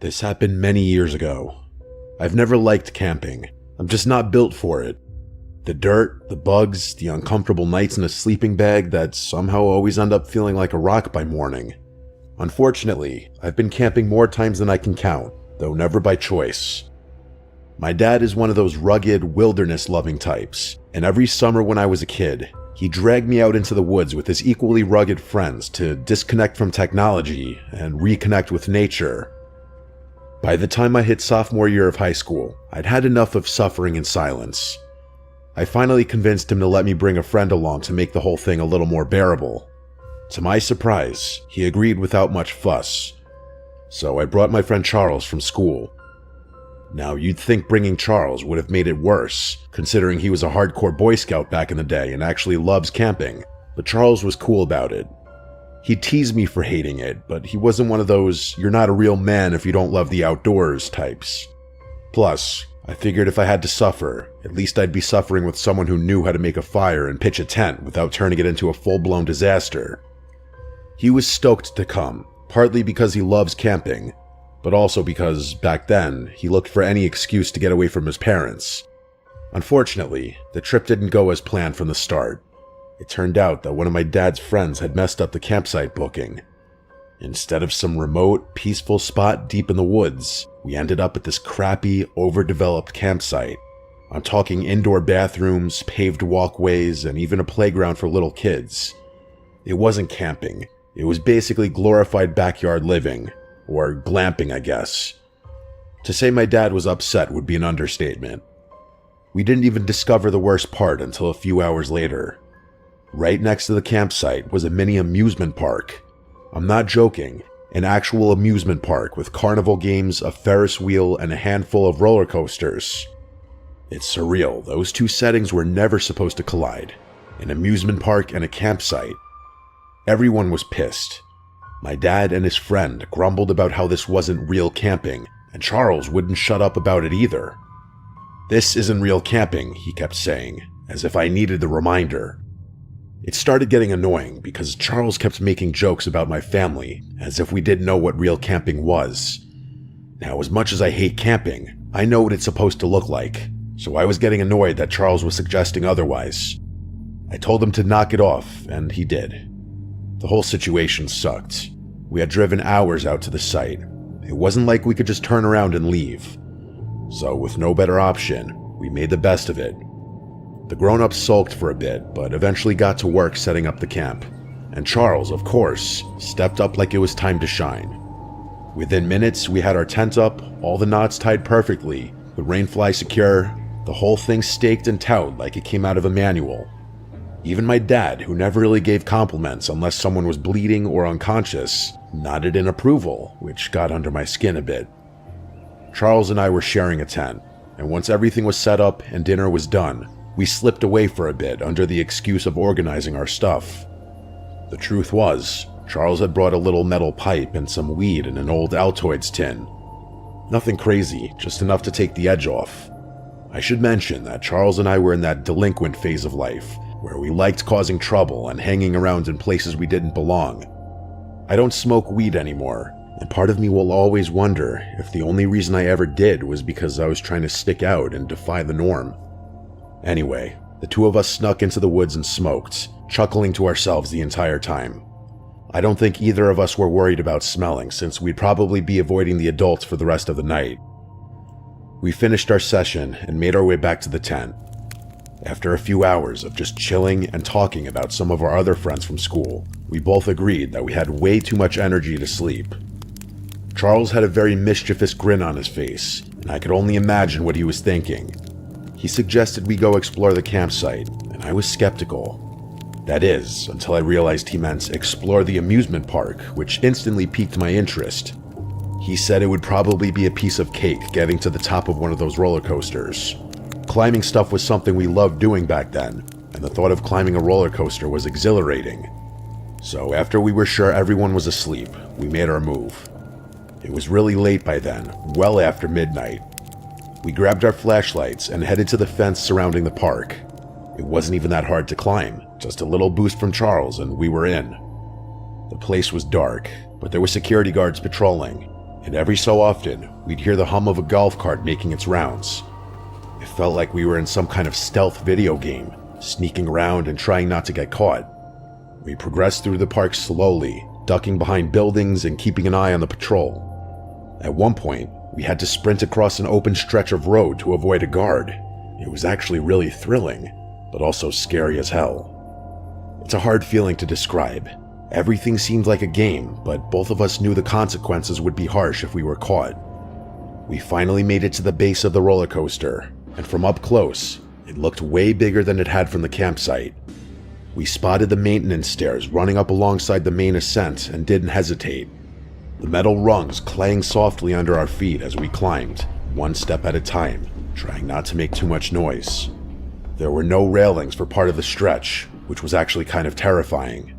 This happened many years ago. I've never liked camping. I'm just not built for it. The dirt, the bugs, the uncomfortable nights in a sleeping bag that somehow always end up feeling like a rock by morning. Unfortunately, I've been camping more times than I can count, though never by choice. My dad is one of those rugged, wilderness-loving types, and every summer when I was a kid, he dragged me out into the woods with his equally rugged friends to disconnect from technology and reconnect with nature. By the time I hit sophomore year of high school, I'd had enough of suffering in silence. I finally convinced him to let me bring a friend along to make the whole thing a little more bearable. To my surprise, he agreed without much fuss. So I brought my friend Charles from school. Now, you'd think bringing Charles would have made it worse, considering he was a hardcore Boy Scout back in the day and actually loves camping, but Charles was cool about it. He teased me for hating it, but he wasn't one of those "you're not a real man if you don't love the outdoors" types. Plus, I figured if I had to suffer, at least I'd be suffering with someone who knew how to make a fire and pitch a tent without turning it into a full-blown disaster. He was stoked to come, partly because he loves camping, but also because, back then, he looked for any excuse to get away from his parents. Unfortunately, the trip didn't go as planned from the start. It turned out that one of my dad's friends had messed up the campsite booking. Instead of some remote, peaceful spot deep in the woods, we ended up at this crappy, overdeveloped campsite. I'm talking indoor bathrooms, paved walkways, and even a playground for little kids. It wasn't camping. It was basically glorified backyard living, or glamping, I guess. To say my dad was upset would be an understatement. We didn't even discover the worst part until a few hours later. Right next to the campsite was a mini amusement park. I'm not joking, an actual amusement park with carnival games, a Ferris wheel, and a handful of roller coasters. It's surreal, those two settings were never supposed to collide. An amusement park and a campsite. Everyone was pissed. My dad and his friend grumbled about how this wasn't real camping, and Charles wouldn't shut up about it either. "This isn't real camping," he kept saying, as if I needed the reminder. It started getting annoying because Charles kept making jokes about my family, as if we didn't know what real camping was. Now, as much as I hate camping, I know what it's supposed to look like, so I was getting annoyed that Charles was suggesting otherwise. I told him to knock it off, and he did. The whole situation sucked. We had driven hours out to the site. It wasn't like we could just turn around and leave. So, with no better option, we made the best of it. The grown-ups sulked for a bit, but eventually got to work setting up the camp. And Charles, of course, stepped up like it was time to shine. Within minutes, we had our tent up, all the knots tied perfectly, the rainfly secure, the whole thing staked and towed like it came out of a manual. Even my dad, who never really gave compliments unless someone was bleeding or unconscious, nodded in approval, which got under my skin a bit. Charles and I were sharing a tent, and once everything was set up and dinner was done, we slipped away for a bit under the excuse of organizing our stuff. The truth was, Charles had brought a little metal pipe and some weed in an old Altoids tin. Nothing crazy, just enough to take the edge off. I should mention that Charles and I were in that delinquent phase of life, where we liked causing trouble and hanging around in places we didn't belong. I don't smoke weed anymore, and part of me will always wonder if the only reason I ever did was because I was trying to stick out and defy the norm. Anyway, the two of us snuck into the woods and smoked, chuckling to ourselves the entire time. I don't think either of us were worried about smelling, since we'd probably be avoiding the adults for the rest of the night. We finished our session and made our way back to the tent. After a few hours of just chilling and talking about some of our other friends from school, we both agreed that we had way too much energy to sleep. Charles had a very mischievous grin on his face, and I could only imagine what he was thinking. He suggested we go explore the campsite, and I was skeptical. That is, until I realized he meant explore the amusement park, which instantly piqued my interest. He said it would probably be a piece of cake getting to the top of one of those roller coasters. Climbing stuff was something we loved doing back then, and the thought of climbing a roller coaster was exhilarating. So after we were sure everyone was asleep, we made our move. It was really late by then, well after midnight. We grabbed our flashlights and headed to the fence surrounding the park. It wasn't even that hard to climb, just a little boost from Charles and we were in. The place was dark, but there were security guards patrolling, and every so often, we'd hear the hum of a golf cart making its rounds. It felt like we were in some kind of stealth video game, sneaking around and trying not to get caught. We progressed through the park slowly, ducking behind buildings and keeping an eye on the patrol. At one point, we had to sprint across an open stretch of road to avoid a guard. It was actually really thrilling, but also scary as hell. It's a hard feeling to describe. Everything seemed like a game, but both of us knew the consequences would be harsh if we were caught. We finally made it to the base of the roller coaster, and from up close, it looked way bigger than it had from the campsite. We spotted the maintenance stairs running up alongside the main ascent and didn't hesitate. The metal rungs clang softly under our feet as we climbed, one step at a time, trying not to make too much noise. There were no railings for part of the stretch, which was actually kind of terrifying.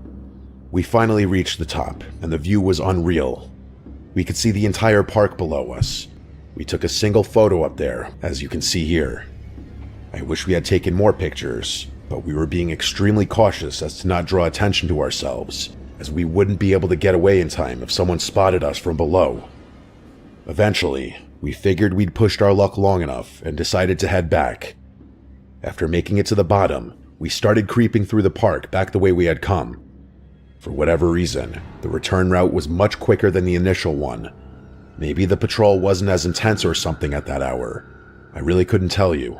We finally reached the top, and the view was unreal. We could see the entire park below us. We took a single photo up there, as you can see here. I wish we had taken more pictures, but we were being extremely cautious as to not draw attention to ourselves, as we wouldn't be able to get away in time if someone spotted us from below. Eventually, we figured we'd pushed our luck long enough and decided to head back. After making it to the bottom, we started creeping through the park back the way we had come. For whatever reason, the return route was much quicker than the initial one. Maybe the patrol wasn't as intense or something at that hour. I really couldn't tell you.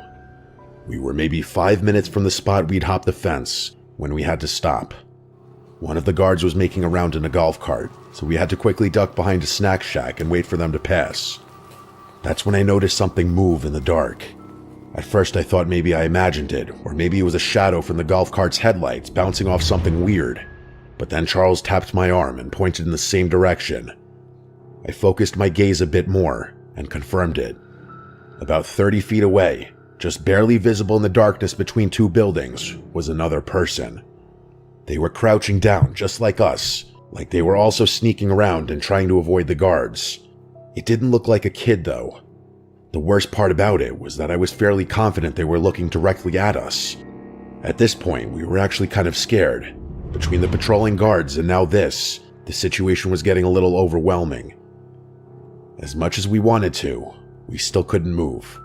We were maybe 5 minutes from the spot we'd hopped the fence when we had to stop. One of the guards was making a round in a golf cart, so we had to quickly duck behind a snack shack and wait for them to pass. That's when I noticed something move in the dark. At first I thought maybe I imagined it, or maybe it was a shadow from the golf cart's headlights bouncing off something weird. But then Charles tapped my arm and pointed in the same direction. I focused my gaze a bit more and confirmed it. About 30 feet away, just barely visible in the darkness between two buildings, was another person. They were crouching down just like us, like they were also sneaking around and trying to avoid the guards. It didn't look like a kid though. The worst part about it was that I was fairly confident they were looking directly at us. At this point, we were actually kind of scared. Between the patrolling guards and now this, the situation was getting a little overwhelming. As much as we wanted to, we still couldn't move.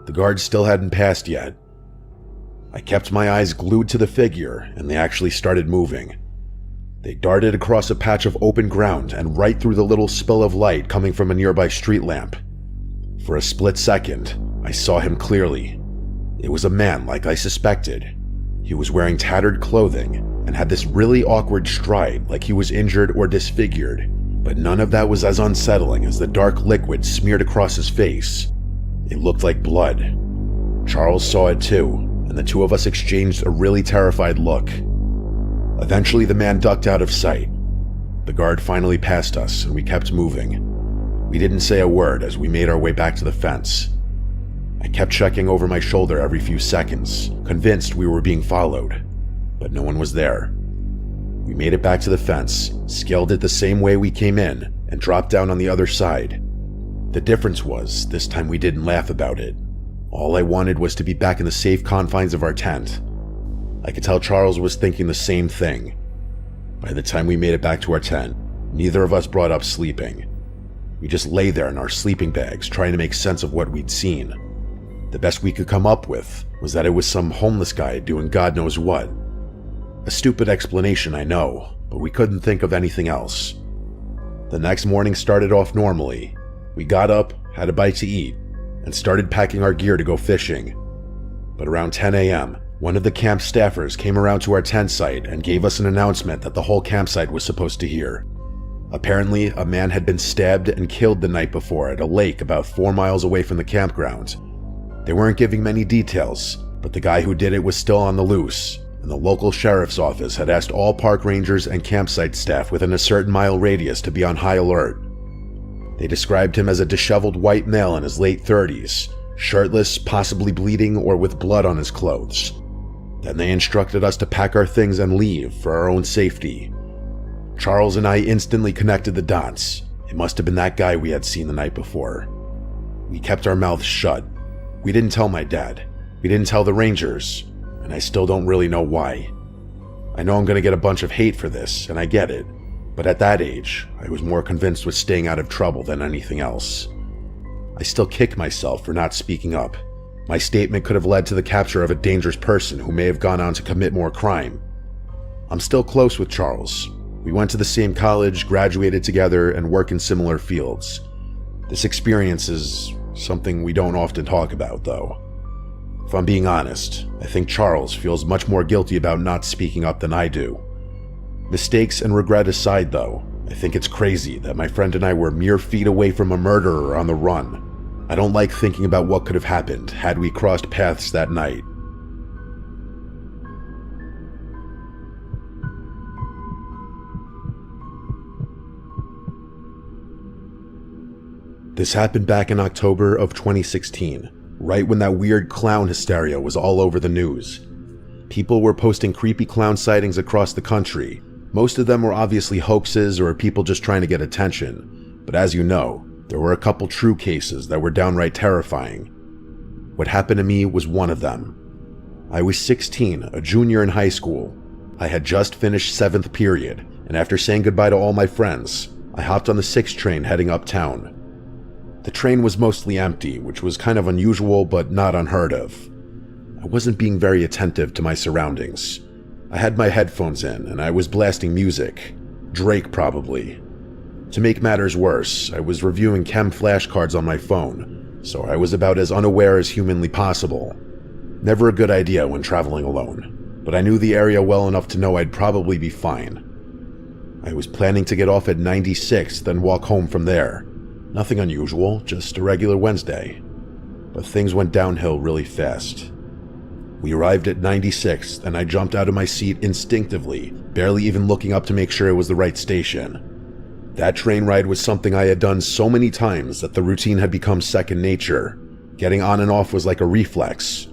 The guards still hadn't passed yet. I kept my eyes glued to the figure, and they actually started moving. They darted across a patch of open ground and right through the little spill of light coming from a nearby street lamp. For a split second, I saw him clearly. It was a man like I suspected. He was wearing tattered clothing and had this really awkward stride like he was injured or disfigured, but none of that was as unsettling as the dark liquid smeared across his face. It looked like blood. Charles saw it too, and the two of us exchanged a really terrified look. Eventually the man ducked out of sight. The guard finally passed us and we kept moving. We didn't say a word as we made our way back to the fence. I kept checking over my shoulder every few seconds, convinced we were being followed, but no one was there. We made it back to the fence, scaled it the same way we came in, and dropped down on the other side. The difference was, this time we didn't laugh about it. All I wanted was to be back in the safe confines of our tent. I could tell Charles was thinking the same thing. By the time we made it back to our tent, neither of us brought up sleeping. We just lay there in our sleeping bags trying to make sense of what we'd seen. The best we could come up with was that it was some homeless guy doing God knows what. A stupid explanation, I know, but we couldn't think of anything else. The next morning started off normally. We got up, had a bite to eat, and started packing our gear to go fishing. But around 10 a.m., one of the camp staffers came around to our tent site and gave us an announcement that the whole campsite was supposed to hear. Apparently, a man had been stabbed and killed the night before at a lake about 4 miles away from the campground. They weren't giving many details, but the guy who did it was still on the loose, and the local sheriff's office had asked all park rangers and campsite staff within a certain mile radius to be on high alert. They described him as a disheveled white male in his late 30s, shirtless, possibly bleeding, or with blood on his clothes. Then they instructed us to pack our things and leave for our own safety. Charles and I instantly connected the dots. It must have been that guy we had seen the night before. We kept our mouths shut. We didn't tell my dad. We didn't tell the rangers, and I still don't really know why. I know I'm going to get a bunch of hate for this, and I get it. But at that age, I was more convinced with staying out of trouble than anything else. I still kick myself for not speaking up. My statement could have led to the capture of a dangerous person who may have gone on to commit more crime. I'm still close with Charles. We went to the same college, graduated together, and work in similar fields. This experience is something we don't often talk about, though. If I'm being honest, I think Charles feels much more guilty about not speaking up than I do. Mistakes and regret aside, though, I think it's crazy that my friend and I were mere feet away from a murderer on the run. I don't like thinking about what could have happened had we crossed paths that night. This happened back in October of 2016, right when that weird clown hysteria was all over the news. People were posting creepy clown sightings across the country. Most of them were obviously hoaxes or people just trying to get attention, but as you know, there were a couple true cases that were downright terrifying. What happened to me was one of them. I was 16, a junior in high school. I had just finished 7th period, and after saying goodbye to all my friends, I hopped on the 6 train heading uptown. The train was mostly empty, which was kind of unusual but not unheard of. I wasn't being very attentive to my surroundings. I had my headphones in, and I was blasting music. Drake, probably. To make matters worse, I was reviewing chem flashcards on my phone, so I was about as unaware as humanly possible. Never a good idea when traveling alone, but I knew the area well enough to know I'd probably be fine. I was planning to get off at 96th, then walk home from there. Nothing unusual, just a regular Wednesday. But things went downhill really fast. We arrived at 96th, and I jumped out of my seat instinctively, barely even looking up to make sure it was the right station. That train ride was something I had done so many times that the routine had become second nature. Getting on and off was like a reflex.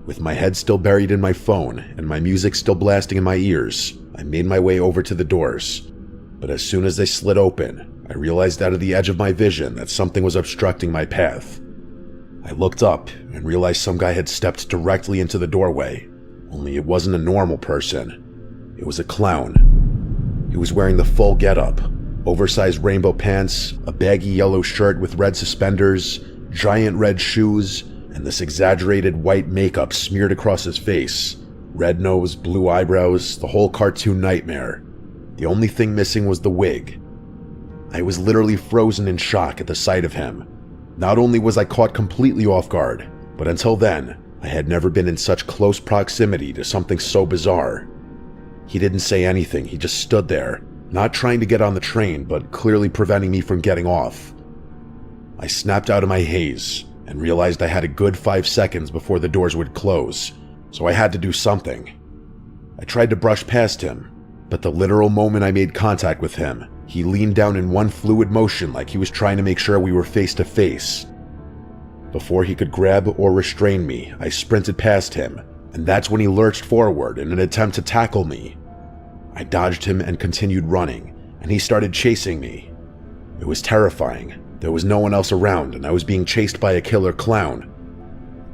With my head still buried in my phone and my music still blasting in my ears, I made my way over to the doors. But as soon as they slid open, I realized out of the edge of my vision that something was obstructing my path. I looked up and realized some guy had stepped directly into the doorway, only it wasn't a normal person. It was a clown. He was wearing the full getup. Oversized rainbow pants, a baggy yellow shirt with red suspenders, giant red shoes, and this exaggerated white makeup smeared across his face. Red nose, blue eyebrows, the whole cartoon nightmare. The only thing missing was the wig. I was literally frozen in shock at the sight of him. Not only was I caught completely off guard, but until then, I had never been in such close proximity to something so bizarre. He didn't say anything, he just stood there, not trying to get on the train, but clearly preventing me from getting off. I snapped out of my haze and realized I had a good 5 seconds before the doors would close, so I had to do something. I tried to brush past him, but the literal moment I made contact with him, he leaned down in one fluid motion like he was trying to make sure we were face to face. Before he could grab or restrain me, I sprinted past him, and that's when he lurched forward in an attempt to tackle me. I dodged him and continued running, and he started chasing me. It was terrifying. There was no one else around, and I was being chased by a killer clown.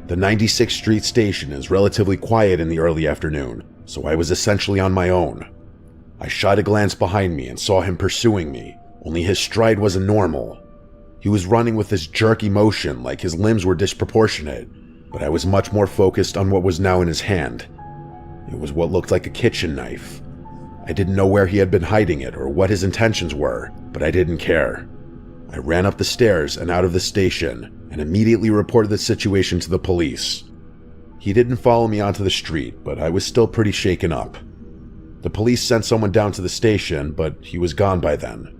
The 96th Street station is relatively quiet in the early afternoon, so I was essentially on my own. I shot a glance behind me and saw him pursuing me, only his stride wasn't normal. He was running with this jerky motion like his limbs were disproportionate, but I was much more focused on what was now in his hand. It was what looked like a kitchen knife. I didn't know where he had been hiding it or what his intentions were, but I didn't care. I ran up the stairs and out of the station, and immediately reported the situation to the police. He didn't follow me onto the street, but I was still pretty shaken up. The police sent someone down to the station, but he was gone by then.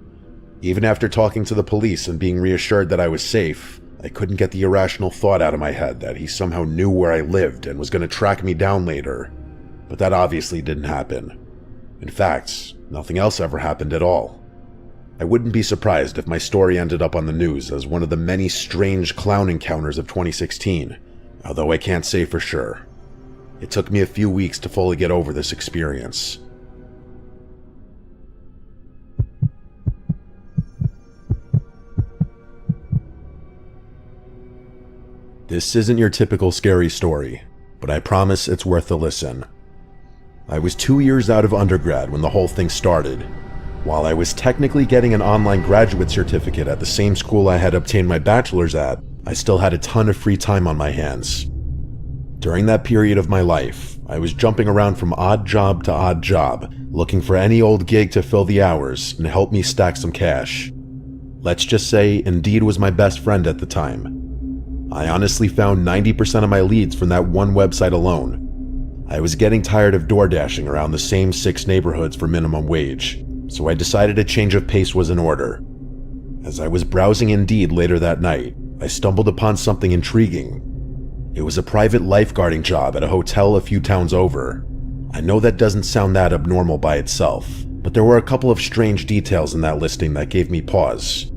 Even after talking to the police and being reassured that I was safe, I couldn't get the irrational thought out of my head that he somehow knew where I lived and was going to track me down later. But that obviously didn't happen. In fact, nothing else ever happened at all. I wouldn't be surprised if my story ended up on the news as one of the many strange clown encounters of 2016, although I can't say for sure. It took me a few weeks to fully get over this experience. This isn't your typical scary story, but I promise it's worth a listen. I was 2 years out of undergrad when the whole thing started. While I was technically getting an online graduate certificate at the same school I had obtained my bachelor's at, I still had a ton of free time on my hands. During that period of my life, I was jumping around from odd job to odd job, looking for any old gig to fill the hours and help me stack some cash. Let's just say Indeed was my best friend at the time. I honestly found 90% of my leads from that one website alone. I was getting tired of door dashing around the same 6 neighborhoods for minimum wage, so I decided a change of pace was in order. As I was browsing Indeed later that night, I stumbled upon something intriguing. It was a private lifeguarding job at a hotel a few towns over. I know that doesn't sound that abnormal by itself, but there were a couple of strange details in that listing that gave me pause.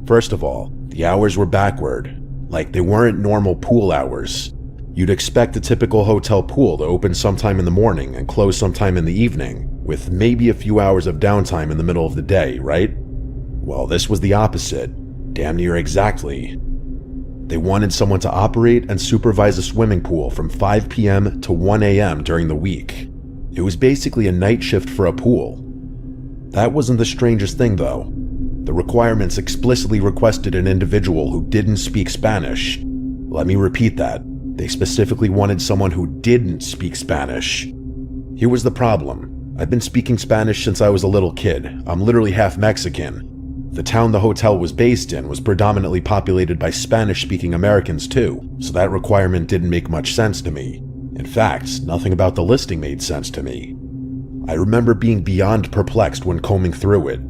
First of all, the hours were backward. Like, they weren't normal pool hours. You'd expect a typical hotel pool to open sometime in the morning and close sometime in the evening, with maybe a few hours of downtime in the middle of the day, right? Well, this was the opposite. Damn near exactly. They wanted someone to operate and supervise a swimming pool from 5 p.m. to 1 a.m. during the week. It was basically a night shift for a pool. That wasn't the strangest thing, though. The requirements explicitly requested an individual who didn't speak Spanish. Let me repeat that. They specifically wanted someone who didn't speak Spanish. Here was the problem. I've been speaking Spanish since I was a little kid. I'm literally half Mexican. The town the hotel was based in was predominantly populated by Spanish-speaking Americans too, so that requirement didn't make much sense to me. In fact, nothing about the listing made sense to me. I remember being beyond perplexed when combing through it.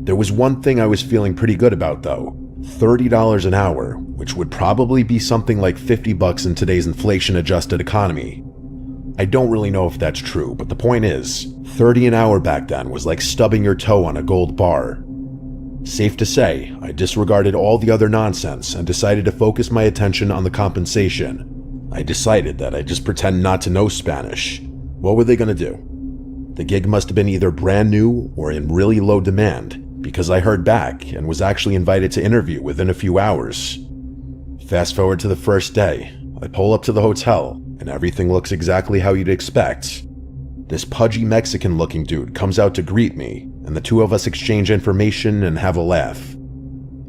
There was one thing I was feeling pretty good about though. $30 an hour, which would probably be something like $50 in today's inflation-adjusted economy. I don't really know if that's true, but the point is, $30 an hour back then was like stubbing your toe on a gold bar. Safe to say, I disregarded all the other nonsense and decided to focus my attention on the compensation. I decided that I'd just pretend not to know Spanish. What were they gonna do? The gig must have been either brand new or in really low demand, because I heard back and was actually invited to interview within a few hours. Fast forward to the first day, I pull up to the hotel, and everything looks exactly how you'd expect. This pudgy Mexican-looking dude comes out to greet me, and the two of us exchange information and have a laugh.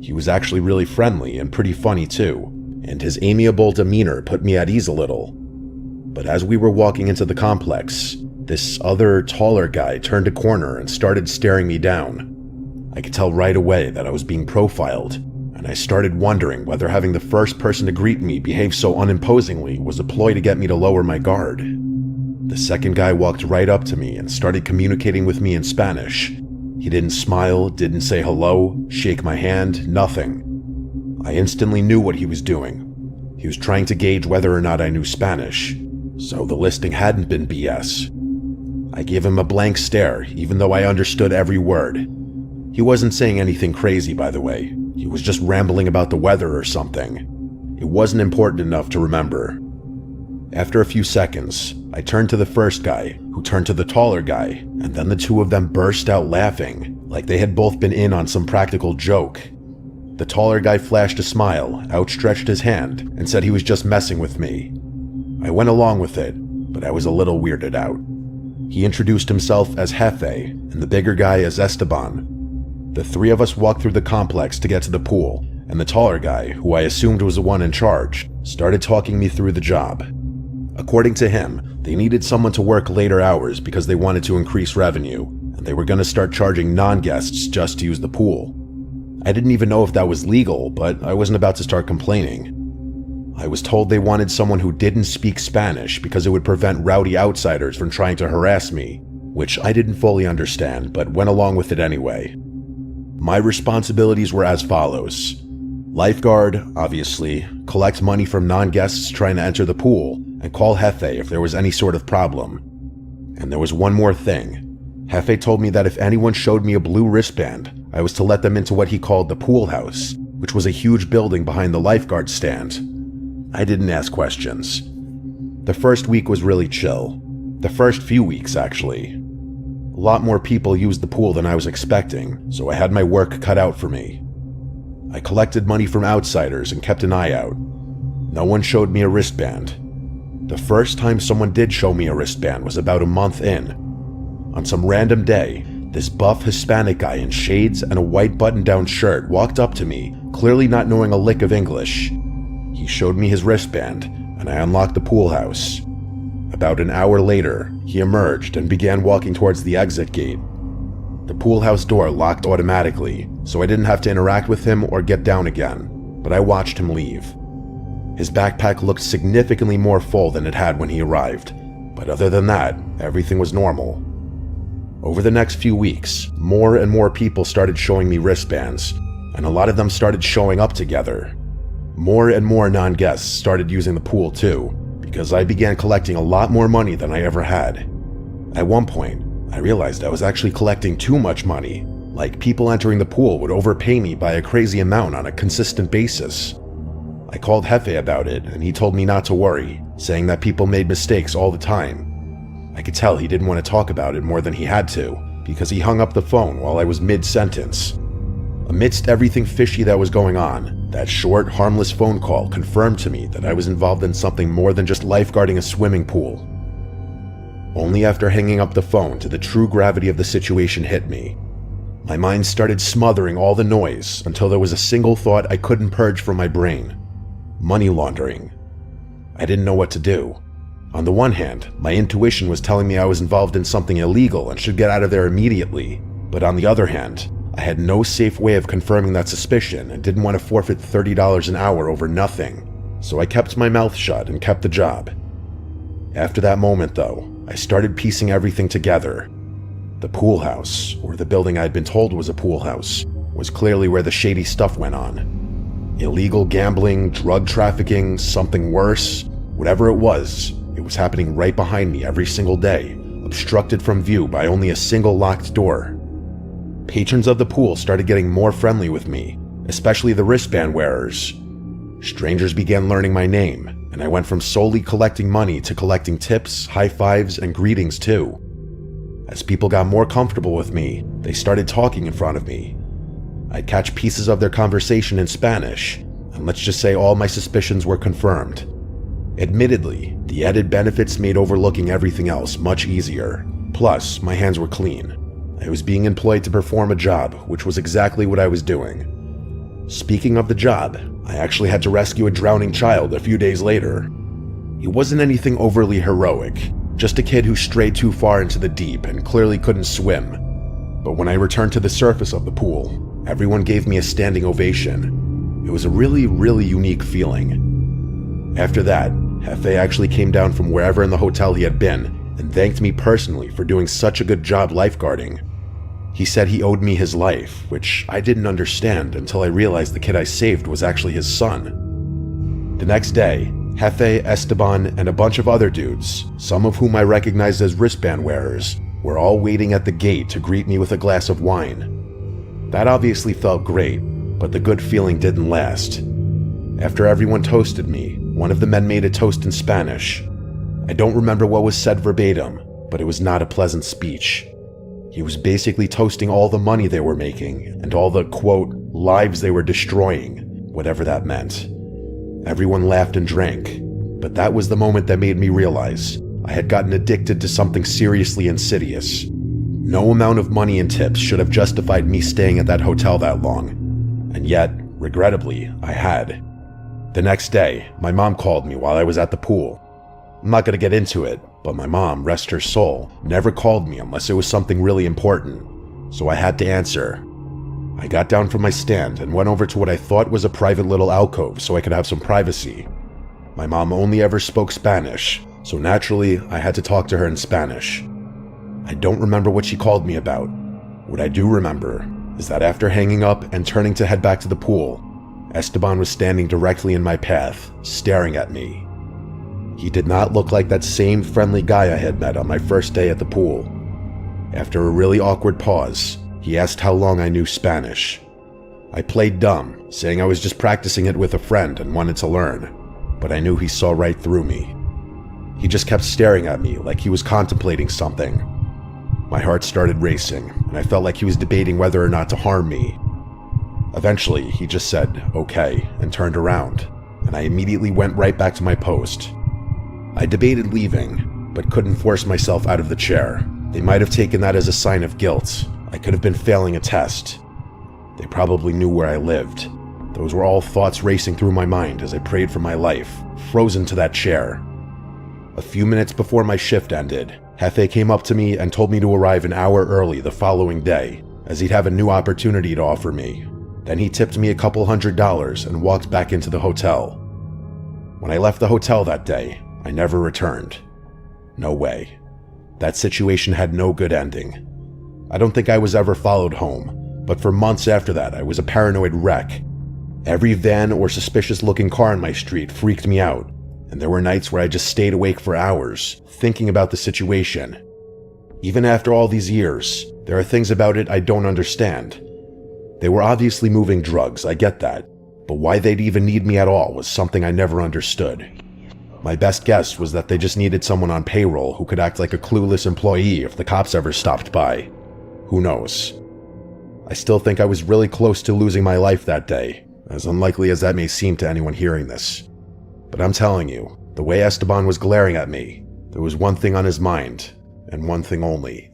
He was actually really friendly and pretty funny too, and his amiable demeanor put me at ease a little. But as we were walking into the complex, this other, taller guy turned a corner and started staring me down. I could tell right away that I was being profiled, and I started wondering whether having the first person to greet me behave so unimposingly was a ploy to get me to lower my guard. The second guy walked right up to me and started communicating with me in Spanish. He didn't smile, didn't say hello, shake my hand, nothing. I instantly knew what he was doing. He was trying to gauge whether or not I knew Spanish, so the listing hadn't been BS. I gave him a blank stare, even though I understood every word. He wasn't saying anything crazy, by the way. He was just rambling about the weather or something. It wasn't important enough to remember. After a few seconds, I turned to the first guy, who turned to the taller guy, and then the two of them burst out laughing, like they had both been in on some practical joke. The taller guy flashed a smile, outstretched his hand, and said he was just messing with me. I went along with it, but I was a little weirded out. He introduced himself as Jefe, and the bigger guy as Esteban. The three of us walked through the complex to get to the pool, and the taller guy, who I assumed was the one in charge, started talking me through the job. According to him, they needed someone to work later hours because they wanted to increase revenue, and they were going to start charging non-guests just to use the pool. I didn't even know if that was legal, but I wasn't about to start complaining. I was told they wanted someone who didn't speak Spanish because it would prevent rowdy outsiders from trying to harass me, which I didn't fully understand, but went along with it anyway. My responsibilities were as follows. Lifeguard, obviously, collect money from non-guests trying to enter the pool, and call Jefe if there was any sort of problem. And there was one more thing. Jefe told me that if anyone showed me a blue wristband, I was to let them into what he called the pool house, which was a huge building behind the lifeguard stand. I didn't ask questions. The first week was really chill. The first few weeks, actually. A lot more people used the pool than I was expecting, so I had my work cut out for me. I collected money from outsiders and kept an eye out. No one showed me a wristband. The first time someone did show me a wristband was about a month in. On some random day, This buff Hispanic guy in shades and a white button-down shirt walked up to me, clearly not knowing a lick of English. He showed me his wristband, and I unlocked the pool house. About an hour later, he emerged and began walking towards the exit gate. The pool house door locked automatically, so I didn't have to interact with him or get down again, but I watched him leave. His backpack looked significantly more full than it had when he arrived, but other than that, everything was normal. Over the next few weeks, more and more people started showing me wristbands, and a lot of them started showing up together. More and more non-guests started using the pool too, because I began collecting a lot more money than I ever had. At one point, I realized I was actually collecting too much money, like people entering the pool would overpay me by a crazy amount on a consistent basis. I called Jefe about it, and he told me not to worry, saying that people made mistakes all the time. I could tell he didn't want to talk about it more than he had to, because he hung up the phone while I was mid-sentence. Amidst everything fishy that was going on, that short, harmless phone call confirmed to me that I was involved in something more than just lifeguarding a swimming pool. Only after hanging up the phone did the true gravity of the situation hit me. My mind started smothering all the noise until there was a single thought I couldn't purge from my brain: money laundering. I didn't know what to do. On the one hand, my intuition was telling me I was involved in something illegal and should get out of there immediately, but on the other hand, I had no safe way of confirming that suspicion and didn't want to forfeit $30 an hour over nothing, so I kept my mouth shut and kept the job. After that moment, though, I started piecing everything together. The pool house, or the building I'd been told was a pool house, was clearly where the shady stuff went on. Illegal gambling, drug trafficking, something worse, whatever it was happening right behind me every single day, obstructed from view by only a single locked door. Patrons of the pool started getting more friendly with me, especially the wristband wearers. Strangers began learning my name, and I went from solely collecting money to collecting tips, high fives, and greetings too. As people got more comfortable with me, they started talking in front of me. I'd catch pieces of their conversation in Spanish, and let's just say all my suspicions were confirmed. Admittedly, the added benefits made overlooking everything else much easier. Plus, my hands were clean. I was being employed to perform a job, which was exactly what I was doing. Speaking of the job, I actually had to rescue a drowning child a few days later. He wasn't anything overly heroic, just a kid who strayed too far into the deep and clearly couldn't swim. But when I returned to the surface of the pool, everyone gave me a standing ovation. It was a really unique feeling. After that, Jefe actually came down from wherever in the hotel he had been and thanked me personally for doing such a good job lifeguarding. He said he owed me his life, which I didn't understand until I realized the kid I saved was actually his son. The next day, Jefe, Esteban, and a bunch of other dudes, some of whom I recognized as wristband wearers, were all waiting at the gate to greet me with a glass of wine. That obviously felt great, but the good feeling didn't last. After everyone toasted me, one of the men made a toast in Spanish. I don't remember what was said verbatim, but it was not a pleasant speech. He was basically toasting all the money they were making and all the, quote, lives they were destroying, whatever that meant. Everyone laughed and drank, but that was the moment that made me realize I had gotten addicted to something seriously insidious. No amount of money and tips should have justified me staying at that hotel that long, and yet, regrettably, I had. The next day, my mom called me while I was at the pool. I'm not going to get into it, but my mom, rest her soul, never called me unless it was something really important, so I had to answer. I got down from my stand and went over to what I thought was a private little alcove so I could have some privacy. My mom only ever spoke Spanish, so naturally I had to talk to her in Spanish. I don't remember what she called me about. What I do remember is that after hanging up and turning to head back to the pool, Esteban was standing directly in my path, staring at me. He did not look like that same friendly guy I had met on my first day at the pool. After a really awkward pause, he asked how long I knew Spanish. I played dumb, saying I was just practicing it with a friend and wanted to learn, but I knew he saw right through me. He just kept staring at me like he was contemplating something. My heart started racing, and I felt like he was debating whether or not to harm me. Eventually, he just said, okay, and turned around, and I immediately went right back to my post. I debated leaving, but couldn't force myself out of the chair. They might have taken that as a sign of guilt, I could have been failing a test. They probably knew where I lived. Those were all thoughts racing through my mind as I prayed for my life, frozen to that chair. A few minutes before my shift ended, Hefe came up to me and told me to arrive an hour early the following day, as he'd have a new opportunity to offer me. Then he tipped me a couple $100 and walked back into the hotel. When I left the hotel that day, I never returned. No way. That situation had no good ending. I don't think I was ever followed home, but for months after that I was a paranoid wreck. Every van or suspicious-looking car on my street freaked me out, and there were nights where I just stayed awake for hours, thinking about the situation. Even after all these years, there are things about it I don't understand. They were obviously moving drugs, I get that, but why they'd even need me at all was something I never understood. My best guess was that they just needed someone on payroll who could act like a clueless employee if the cops ever stopped by. Who knows? I still think I was really close to losing my life that day, as unlikely as that may seem to anyone hearing this. But I'm telling you, the way Esteban was glaring at me, there was one thing on his mind, and one thing only.